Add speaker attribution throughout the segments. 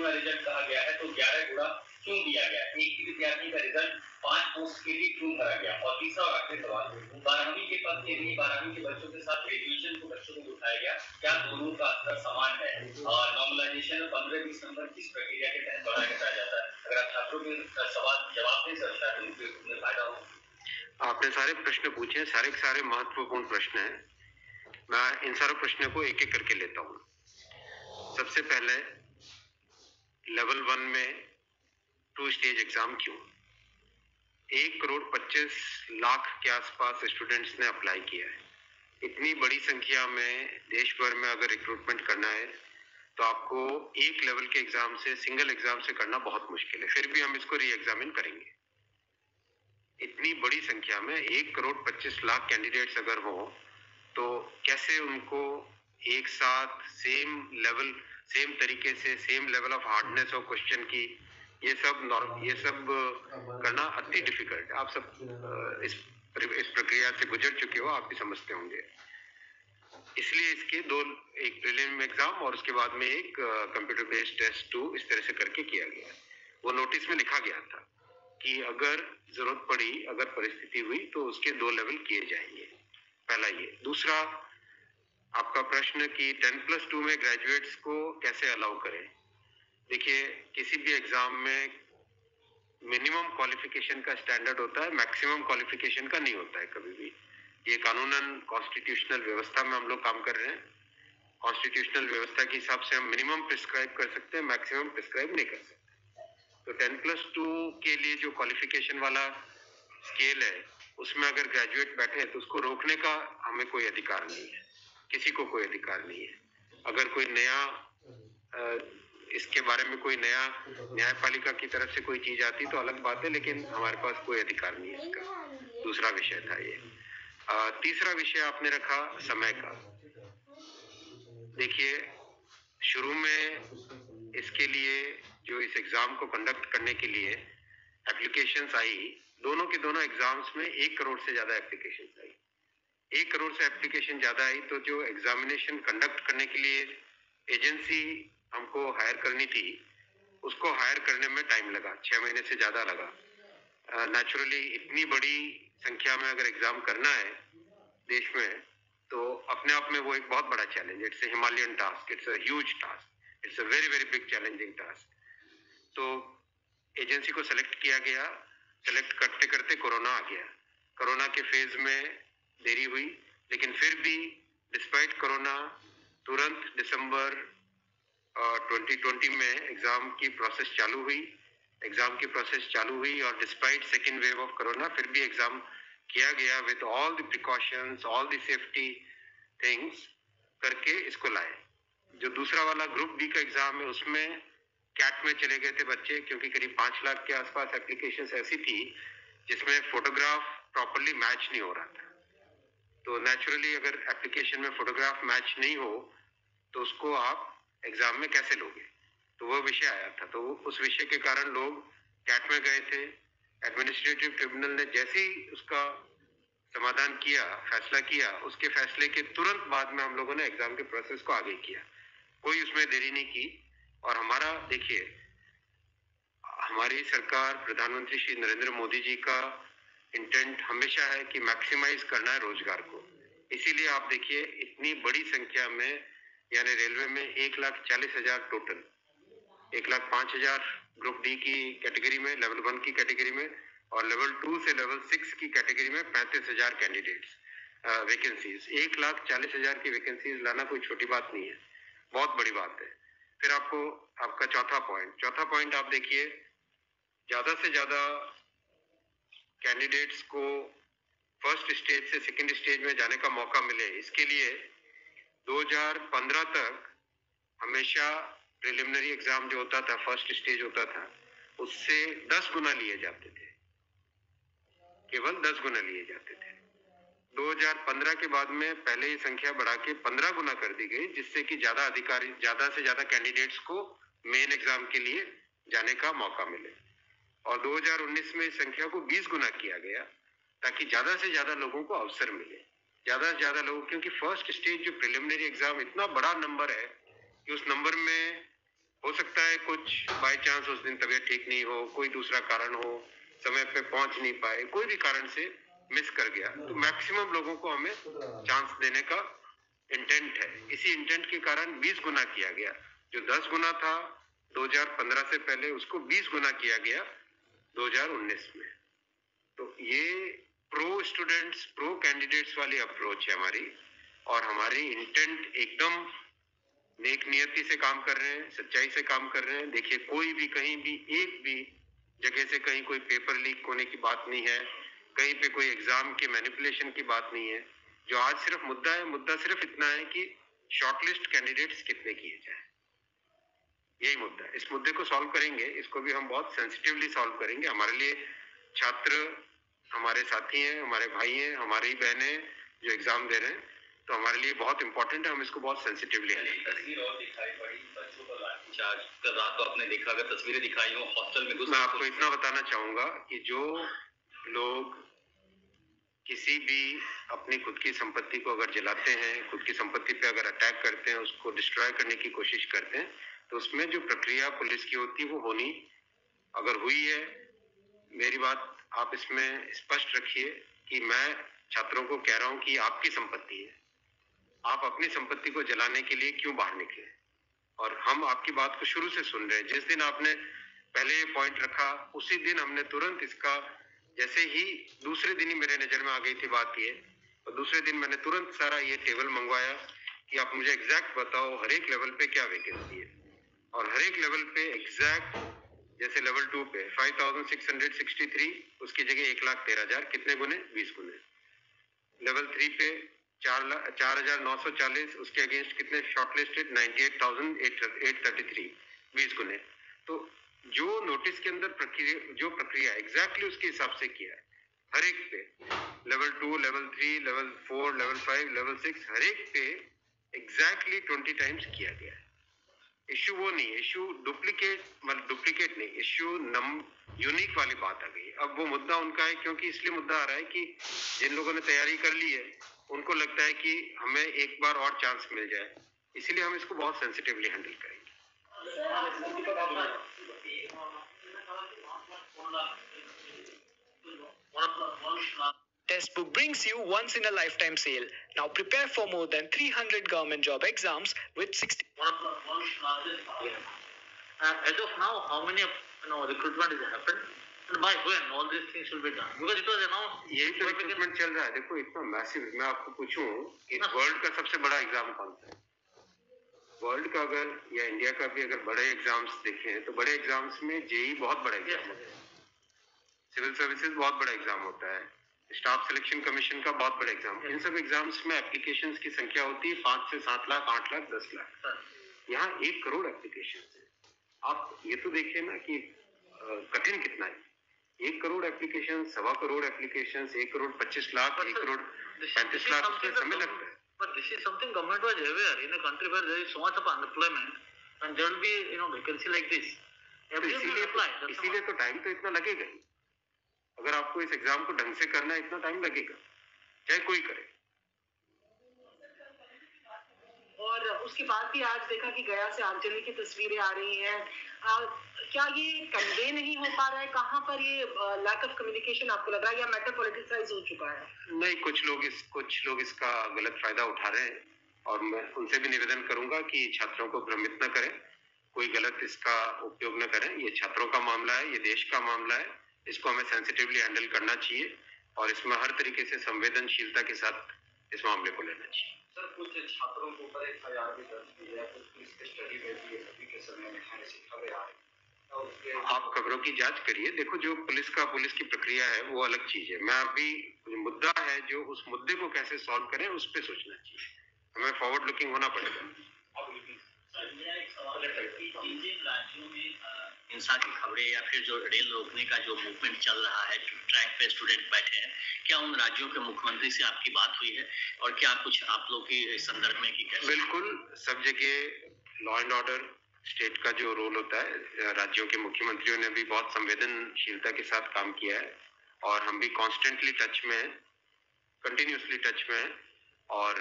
Speaker 1: गुना result कहा गया है, तो 11 गुना क्यों दिया गया? एक ही विद्यार्थी का रिजल्ट 5 पोस्ट के लिए क्यों भरा गया? और तीसरा और आखिरी सवाल, 12वीं के पद के लिए 12वीं के बच्चों के साथ ग्रेजुएशन को बच्चों को उठाया गया, क्या दोनों का स्तर समान है? और नॉर्मलाइजेशन 15-20 नंबर किस प्रक्रिया के तहत बढ़ाया जाता है? अगर आप छात्रों के सवाल जवाब दे सकता है तो उनमें फायदा हो।
Speaker 2: आपने सारे प्रश्न पूछे, सारे के सारे महत्वपूर्ण प्रश्न हैं। मैं इन सारे प्रश्नों को एक एक करके लेता हूँ। सबसे पहले लेवल 1 में 2 स्टेज एग्जाम क्यों? 1,25,00,000 के आसपास स्टूडेंट्स ने अप्लाई किया है। इतनी बड़ी संख्या में देश भर में अगर रिक्रूटमेंट करना है तो आपको एक लेवल के एग्जाम से, सिंगल एग्जाम से करना बहुत मुश्किल है। फिर भी हम इसको री एग्जामिन करेंगे। इतनी बड़ी संख्या में 1,25,00,000 कैंडिडेट्स अगर हो तो कैसे उनको एक साथ सेम तरीके से same level of hardness of question की ये सब करना अति डिफिकल्ट। आप सब इस प्रक्रिया से गुजर चुके हो, आप भी समझते होंगे। इसलिए इसके दो, एक प्रीलिम एग्जाम और उसके बाद में एक कंप्यूटर बेस्ड टेस्ट 2 इस तरह से करके किया गया। वो नोटिस में लिखा गया था कि अगर जरूरत पड़ी, अगर परिस्थिति हुई तो उसके 2 लेवल किए जाएंगे। पहला ये। दूसरा आपका प्रश्न कि 10+2 में ग्रेजुएट्स को कैसे अलाउ करें। देखिए, किसी भी एग्जाम में मिनिमम क्वालिफिकेशन का स्टैंडर्ड होता है, मैक्सिमम क्वालिफिकेशन का नहीं होता है कभी भी। ये कानूनन कॉन्स्टिट्यूशनल व्यवस्था में हम लोग काम कर रहे हैं। कॉन्स्टिट्यूशनल व्यवस्था के हिसाब से हम मिनिमम प्रिस्क्राइब कर सकते हैं, मैक्सिमम प्रिस्क्राइब नहीं कर सकते। तो 10+2 के लिए जो क्वालिफिकेशन वाला स्केल है उसमें अगर ग्रेजुएट बैठे तो उसको रोकने का हमें कोई अधिकार नहीं है, किसी को कोई अधिकार नहीं है। अगर कोई नया इसके बारे में कोई नया न्यायपालिका की तरफ से कोई चीज आती तो अलग बात है, लेकिन हमारे पास कोई अधिकार नहीं है इसका। दूसरा विषय था ये। तीसरा विषय आपने रखा समय का। देखिए, शुरू में इसके लिए जो इस एग्जाम को कंडक्ट करने के लिए एप्लीकेशंस आई, दोनों के दोनों एग्जाम्स में 1 करोड़ से ज्यादा एप्लीकेशंस आई। 1 करोड़ से एप्लीकेशन ज्यादा आई तो जो एग्जामिनेशन कंडक्ट करने के लिए एजेंसी हमको हायर करनी थी, उसको हायर करने में टाइम लगा, 6 महीने से ज्यादा लगा। नेचुरली इतनी बड़ी संख्या में अगर एग्जाम करना है देश में तो अपने आप में वो एक बहुत बड़ा challenge. It's a Himalayan task, it's a huge task, it's a very very big challenging task. तो एजेंसी को सेलेक्ट किया गया। सेलेक्ट करते करते कोरोना आ गया। कोरोना के फेज में देरी हुई, लेकिन फिर भी डिस्पाइट कोरोना तुरंत दिसंबर 2020 में एग्जाम की प्रोसेस चालू हुई। एग्जाम की प्रोसेस चालू हुई और despite second wave of corona फिर भी एग्जाम किया गया with all the precautions, all the safety things करके इसको लाए। जो दूसरा वाला ग्रुप बी का एग्जाम है उसमें कैट में चले गए थे बच्चे, क्योंकि करीब 5 लाख के आसपास एप्लीकेशंस ऐसी थी जिसमें फोटोग्राफ प्रॉपर्ली मैच नहीं हो रहा था। तो नेचुरली अगर एप्लीकेशन में फोटोग्राफ मैच नहीं हो तो उसको आप एग्जाम में कैसे लोगे? तो वो विषय आया था। तो उस विषय के कारण लोग कैट में गए थे। एडमिनिस्ट्रेटिव ट्रिब्यूनल ने जैसे ही उसका समाधान किया, फैसला किया, उसके फैसले के तुरंत बाद में हम लोगों ने एग्जाम के प्रोसेस को आगे किया। कोई उसमें देरी नहीं की। और हमारा, देखिए, हमारी सरकार, प्रधानमंत्री श्री नरेंद्र मोदी जी का इंटेंट हमेशा है कि मैक्सिमाइज करना है रोजगार को। इसीलिए आप देखिए इतनी बड़ी संख्या में, यानी रेलवे में 1,40,000 टोटल, 1,05,000 ग्रुप डी की कैटेगरी में, लेवल 1 की कैटेगरी में, और लेवल 2 से लेवल 6 की कैटेगरी में 35,000 कैंडिडेट्स वैकेंसीज। 1,40,000 की वैकेंसीज लाना कोई छोटी बात नहीं है, बहुत बड़ी बात है। फिर आपका चौथा पॉइंट आप देखिए, ज्यादा से ज्यादा कैंडिडेट्स को फर्स्ट स्टेज से सेकंड स्टेज में जाने का मौका मिले, इसके लिए 2015 तक हमेशा प्रिलिमिनरी एग्जाम जो होता था, फर्स्ट स्टेज होता था, उससे 10 गुना लिए जाते थे, केवल 10 गुना लिए जाते थे। 2015 के बाद में पहले ही संख्या बढ़ा के 15 गुना कर दी गई, जिससे कि ज्यादा से ज्यादा कैंडिडेट्स को मेन एग्जाम के लिए जाने का मौका मिले। और 2019 में इस संख्या को 20 गुना किया गया ताकि ज्यादा से ज्यादा लोगों को अवसर मिले, ज्यादा से ज्यादा लोग, क्योंकि फर्स्ट स्टेज जो प्रिलिमिनरी एग्जाम इतना बड़ा नंबर है कि उस नंबर में हो सकता है कुछ बाय चांस उस दिन तबीयत ठीक नहीं हो, कोई दूसरा कारण हो, समय पे पहुंच नहीं पाए, कोई भी कारण से मिस कर गया, तो मैक्सिमम लोगों को हमें चांस देने का इंटेंट है। इसी इंटेंट के कारण 20 गुना किया गया। जो 10 गुना था 2015 से पहले, उसको 20 गुना किया गया 2019 में। तो ये प्रो स्टूडेंट्स, प्रो कैंडिडेट्स वाली अप्रोच है हमारी, और हमारी इंटेंट एकदम नेक नियति से काम कर रहे हैं, सच्चाई से काम कर रहे हैं। देखिए, कोई भी कहीं भी एक भी जगह से कहीं कोई पेपर लीक होने की बात नहीं है, कहीं पे कोई एग्जाम के मैनिपुलेशन की बात नहीं है। जो आज सिर्फ मुद्दा है, मुद्दा सिर्फ इतना है कि शॉर्टलिस्ट कैंडिडेट्स कितने किए जाए, यही मुद्दा है। इस मुद्दे को सॉल्व करेंगे, इसको भी हम बहुत सेंसिटिवली सॉल्व करेंगे। हमारे लिए छात्र हमारे साथी हैं, हमारे भाई हैं, हमारी बहनें जो एग्जाम दे रहे हैं, तो हमारे लिए बहुत इंपॉर्टेंट है, हम इसको बहुत सेंसिटिवली हैंडल करेंगे।
Speaker 1: तस्वीर और दिखाई पड़ी बच्चों पर लाठीचार्ज कल रात को आपने देखा, अगर तस्वीरें दिखाई हो हॉस्टल में
Speaker 2: मैं आपको इतना बताना चाहूंगा कि जो लोग किसी भी अपनी खुद की संपत्ति को अगर जलाते हैं, खुद की संपत्ति पे अगर अटैक करते हैं, उसको डिस्ट्रॉय करने की कोशिश करते हैं, तो उसमें जो प्रक्रिया पुलिस की होती है वो होनी, अगर हुई है, मेरी बात आप इसमें स्पष्ट रखिए कि मैं छात्रों को कह रहा हूं कि आपकी संपत्ति है, आप अपनी संपत्ति को जलाने के लिए क्यों बाहर निकले। और हम आपकी बात को शुरू से सुन रहे हैं। जिस दिन आपने पहले ये पॉइंट रखा, उसी दिन हमने तुरंत इसका, जैसे ही दूसरे दिन ही मेरे नजर में आ गई थी बात ये, और दूसरे दिन मैंने तुरंत सारा ये टेबल मंगवाया कि आप मुझे एग्जैक्ट बताओ हर एक लेवल पे क्या वैकेंसी है, और हर एक लेवल पे एग्जैक्ट, जैसे लेवल 2 पे 5663, उसकी जगह 1,13,000, कितने गुने? 20 गुने। लेवल 3 पे 4,940, उसके अगेंस्ट कितने शॉर्टलिस्टेड? 98,833, 20 गुने। तो जो नोटिस के अंदर प्रक्रिया एग्जैक्टली उसके हिसाब से किया है, हर एक पे level 2, level 3, level 4, level 5, level 6, हर एक पे एग्जैक्टली 20 टाइम्स किया गया है। इश्यू वो नहीं, इश्यू डुप्लीकेट नहीं, इश्यू यूनिक वाली बात आ गई। अब वो मुद्दा उनका है, क्योंकि इसलिए मुद्दा आ रहा है कि जिन लोगों ने तैयारी कर ली है उनको लगता है कि हमें एक बार और चांस मिल जाए, इसीलिए हम इसको बहुत सेंसिटिवली हैंडल करेंगे।
Speaker 3: Testbook brings you once in a lifetime sale. Now prepare for more than 300 government job exams with 60.
Speaker 4: As of now, how many recruitment has happened? And by when all these things will be done? Because it was announced.
Speaker 2: यही तो recruitment चल रहा है। देखो, इतना massive, मैं आपको पूछूं कि वर्ल्ड का सबसे बड़ा एग्जाम कौन सा है? वर्ल्ड का अगर, या इंडिया का भी अगर बड़े एग्जाम्स देखें, तो बड़े एग्जाम्स में जेई बहुत बड़ा एग्जाम होता है, सिविल सर्विसेज बहुत बड़ा एग्जाम होता है, स्टाफ सिलेक्शन कमीशन का बहुत बड़ा एग्जाम। इन सब एग्जाम्स में एप्लीकेशंस की संख्या होती है 5 से 7 लाख, 8 लाख, 10 लाख। यहाँ 1 करोड़ एप्लीकेशन है। आप ये तो देखिए ना कि कठिन कितना है। 1 करोड़ एप्लीकेशन, 1.25 करोड़ एप्लीकेशन, 1 करोड़ 25 लाख, 1 करोड़ 35 लाख, उसमें समय लगता है।
Speaker 4: But this is something government was aware in a country where there is so much of unemployment, and there will be vacancy like this.
Speaker 2: इसीलिए तो टाइम तो इतना लगेगा ही। अगर आपको इस एग्जाम को ढंग से करना है, इतना टाइम लगेगा, चाहे कोई करे।
Speaker 5: और उसके बाद भी आज देखा कि गया से आगजनी की तस्वीरें आ रही हैं। क्या ये कन्वे नहीं हो पा रहा है? कहाँ पर ये लैक ऑफ कम्युनिकेशन आपको लग रहा है, या मैटर पॉलिटिसाइज हो चुका है?
Speaker 2: नहीं, कुछ लोग इसका गलत फायदा उठा रहे हैं, और मैं उनसे भी निवेदन करूंगा कि छात्रों को भ्रमित न करें, कोई गलत इसका उपयोग न करें। ये छात्रों का मामला है, ये देश का मामला है, इसको हमें सेंसिटिवली हैंडल करना चाहिए, और इसमें हर तरीके से संवेदनशीलता के साथ इस मामले को लेना चाहिए।
Speaker 1: सर, कुछ छात्रों के ऊपर एफआईआर भी दर्ज की है, कुछ पुलिस की स्टडी में भी अभी के समय में ऐसी खबरें आ रही हैं।
Speaker 2: आप खबरों की जांच करिए। देखो, जो पुलिस की प्रक्रिया है वो अलग चीज है। मैं अभी मुद्दा है, जो उस मुद्दे को कैसे सॉल्व करें उस पर सोचना चाहिए, हमें फॉरवर्ड लुकिंग होना पड़ेगा।
Speaker 1: सर, मेरा एक सवाल है कि जिन राज्यों में हिंसा की खबरें या फिर जो रेल रोकने का जो मूवमेंट चल रहा है, ट्रैक पे स्टूडेंट बैठे हैं, क्या उन राज्यों के मुख्यमंत्री से आपकी बात हुई है, और क्या कुछ आप लोग के संदर्भ में की कैसे?
Speaker 2: बिल्कुल, सब जगह लॉ एंड ऑर्डर स्टेट का जो रोल होता है, राज्यों के मुख्यमंत्रियों ने भी बहुत संवेदनशीलता के साथ काम किया है, और हम भी कॉन्स्टेंटली टच में हैं, कंटिन्यूसली टच में हैं। और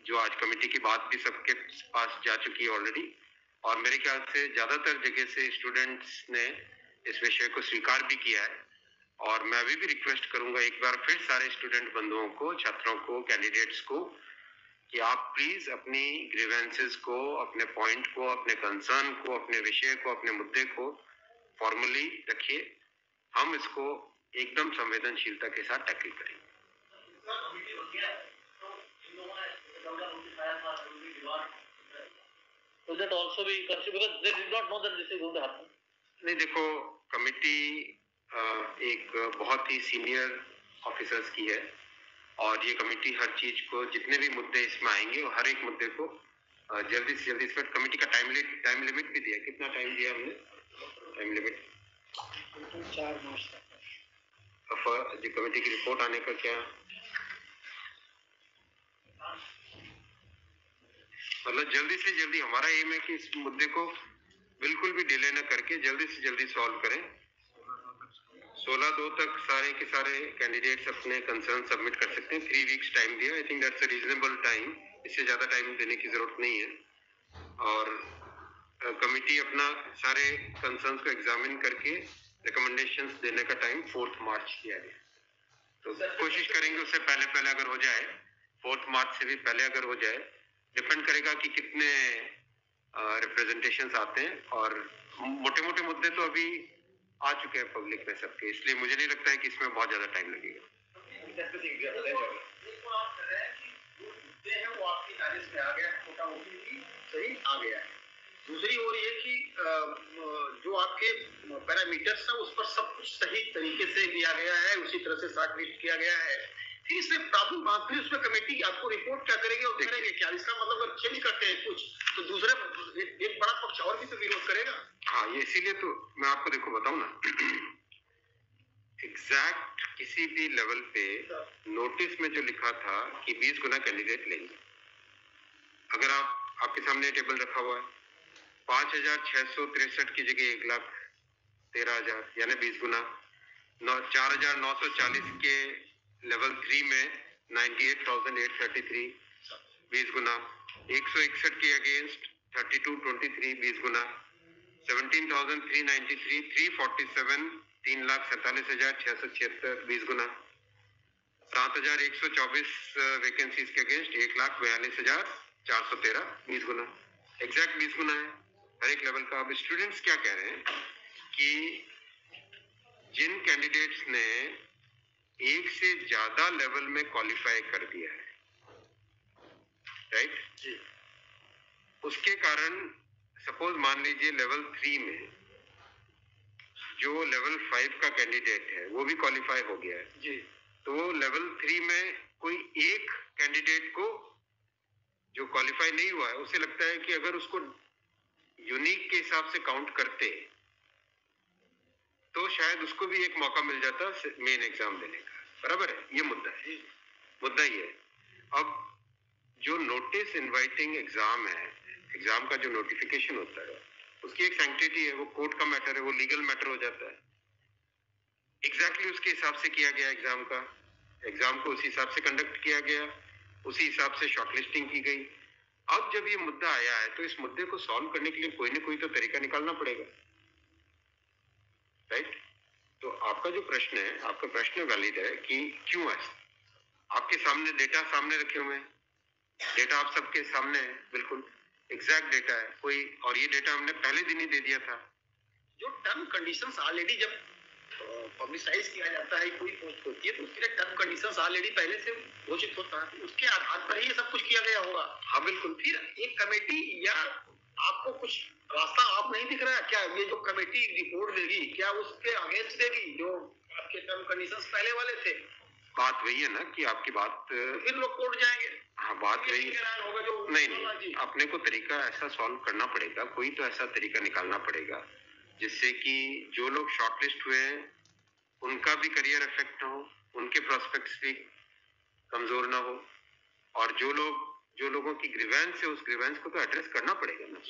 Speaker 2: जो आज कमेटी की बात भी सबके पास जा चुकी है ऑलरेडी, और मेरे ख्याल से ज़्यादातर जगह से स्टूडेंट्स ने इस विषय को स्वीकार भी किया है। और मैं अभी भी रिक्वेस्ट करूंगा एक बार फिर सारे स्टूडेंट बंधुओं को, छात्रों को, कैंडिडेट्स को कि आप प्लीज अपनी ग्रीवेंसेस को, अपने पॉइंट को, अपने कंसर्न को, अपने विषय को, अपने मुद्दे को फॉर्मली रखिए। हम इसको एकदम संवेदनशीलता के साथ टैकल करेंगे।
Speaker 4: Will that also be considered because they did not know that this is going to happen?
Speaker 2: नहीं, देखो, कमेटी एक बहुत ही सीनियर ऑफिसर्स की है और ये कमेटी हर चीज को, जितने भी मुद्दे इसमें आएंगे, हर एक मुद्दे को जल्दी से जल्दी, इसमें कमेटी का टाइम लिमिट भी दिया। कितना टाइम दिया हमने? टाइम लिमिट
Speaker 3: 4 मार्च तक।
Speaker 2: जो कमेटी की रिपोर्ट आने का क्या मतलब, जल्दी से जल्दी हमारा एम है कि इस मुद्दे को बिल्कुल भी डिले न करके जल्दी से जल्दी सॉल्व करें। 16/2 तक सारे के सारे कैंडिडेट्स अपने कंसर्न सबमिट कर सकते हैं। 3 वीक्स टाइम दिया। I think that's a reasonable time. इससे ज्यादा टाइम देने की जरूरत नहीं है। और कमेटी अपना सारे कंसर्न्स को एग्जामिन करके रिकमेंडेशंस देने का टाइम 4 मार्च दिया गया। तो कोशिश करेंगे उससे पहले अगर हो जाए, 4 मार्च से भी पहले अगर हो जाए। डिपेंड करेगा कि कितने रिप्रेजेंटेशंस आते हैं। और मोटे मोटे मुद्दे तो अभी आ चुके हैं पब्लिक में सबके, इसलिए मुझे नहीं लगता है कि इसमें बहुत ज्यादा टाइम लगेगा।
Speaker 6: सही आ गया है। दूसरी ओर ये कि जो आपके पैरामीटर्स है उस पर सब कुछ सही तरीके से लिया गया है, उसी तरह से शॉर्टलिस्ट किया गया है। फिर इसमें प्रॉब्लम, फिर उसमें कमेटी आपको रिपोर्ट क्या करेगी और करेंगे क्या? इसका मतलब अगर चेंज करते हैं कुछ तो दूसरे एक बड़ा पक्ष और भी तो विरोध करेगा।
Speaker 2: हाँ, ये इसीलिए तो मैं आपको देखो बताऊं ना, एग्जैक्ट किसी भी लेवल पे नोटिस में जो लिखा था कि 20 गुना कैंडिडेट लेंगे, अगर आपके सामने टेबल रखा हुआ है, 5,663 की जगह 1,13,000 यानी 20 गुना। 4,940 के लेवल 3 में 98,833 20 गुना। 161 के अगेंस्ट 3223 20 गुना। 17,393 347 3,47,676 20 गुना। 7,124 वैकेंसीज के अगेंस्ट 1,42,413 20 गुना। एग्जैक्ट 20 गुना है हर एक लेवल का। अब स्टूडेंट्स क्या कह रहे हैं कि जिन कैंडिडेट्स ने एक से ज्यादा लेवल में क्वालिफाई कर दिया है, राइट जी, उसके कारण सपोज मान लीजिए लेवल 3 में जो लेवल 5 का कैंडिडेट है वो भी क्वालिफाई हो गया है जी, तो वो लेवल 3 में कोई एक कैंडिडेट को जो क्वालिफाई नहीं हुआ है, उसे लगता है कि अगर उसको यूनिक के हिसाब से काउंट करते तो शायद उसको भी एक मौका मिल जाता मेन एग्जाम देने का। बराबर है, ये मुद्दा है, मुद्दा ये है। अब जो नोटिस इनवाइटिंग एग्जाम है, एग्जाम का जो नोटिफिकेशन होता है उसकी एक सैंक्टिटी है, वो कोर्ट का मैटर है, वो लीगल मैटर हो जाता है। एग्जैक्टली उसके हिसाब से किया गया एग्जाम का, एग्जाम को उसी हिसाब से कंडक्ट किया गया, उसी हिसाब से शॉर्टलिस्टिंग की गई। अब जब ये मुद्दा आया है तो इस मुद्दे को सॉल्व करने के लिए कोई ना कोई तो तरीका निकालना पड़ेगा, राइट? तो आपका जो प्रश्न है, आपका प्रश्न वैलिड है कि क्यों ऐसा। आपके सामने डेटा सामने रखे हुए हैं, डेटा आप सबके सामने है, बिल्कुल एग्जैक्ट डेटा है कोई, और ये डेटा हमने पहले दिन ही दे दिया था।
Speaker 6: जो टर्म कंडीशंस ऑलरेडी जब पब्लिसाइज किया जाता है, कोई पोस्ट होती है तो उसके लिए टर्म कंडीशंस ऑलरेडी पहले से घोषित होता है, उसके आधार पर ही ये सब कुछ किया गया होगा। हाँ बिल्कुल। फिर एक कमेटी या आपको कुछ रास्ता आप नहीं दिख रहा है क्या? ये जो कमेटी रिपोर्ट देगी क्या उसके अगेंस्ट देगी जो आपके टर्म कंडीशंस पहले वाले थे?
Speaker 2: बात वही है ना कि आपकी बात,
Speaker 6: फिर लोग कोर्ट जाएंगे।
Speaker 2: हाँ, बात वही
Speaker 6: होगा जो
Speaker 2: नहीं, अपने को तरीका ऐसा सॉल्व करना पड़ेगा, कोई तो ऐसा तरीका निकालना पड़ेगा जिससे कि जो लोग शॉर्टलिस्ट हुए हैं उनका भी करियर इफेक्ट ना हो, उनके प्रोस्पेक्ट्स भी कमजोर ना हो, और जो लोगों की ग्रीवेंस है उस ग्रीवेंस को तो एड्रेस करना पड़ेगा ना।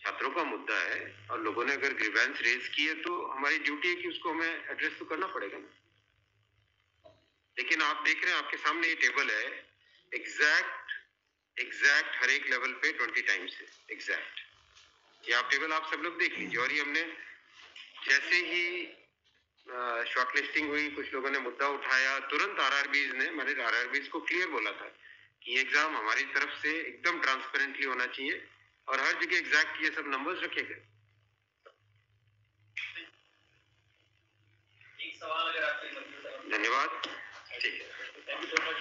Speaker 2: छात्रों का मुद्दा है और लोगों ने अगर ग्रीवेंस रेज की है तो हमारी ड्यूटी है कि उसको हमें एड्रेस तो करना पड़ेगा ना। लेकिन आप देख रहे हैं आपके सामने ये टेबल है, एग्जैक्ट हर एक लेवल पे 20 टाइम्स है एग्जैक्ट। ये आप टेबल आप सब लोग देख लीजिए। और ये हमने जैसे ही शॉर्टलिस्टिंग हुई, कुछ लोगों ने मुद्दा उठाया, तुरंत आरआरबीज ने, मैंने आरआरबीज को क्लियर बोला था कि ये एग्जाम हमारी तरफ से एकदम ट्रांसपेरेंटली होना चाहिए और हर जगह एग्जैक्ट ये सब नंबर्स रखे गए।
Speaker 1: एक सवाल अगर आपसे
Speaker 2: धन्यवाद, ठीक है।
Speaker 1: Thank you so much.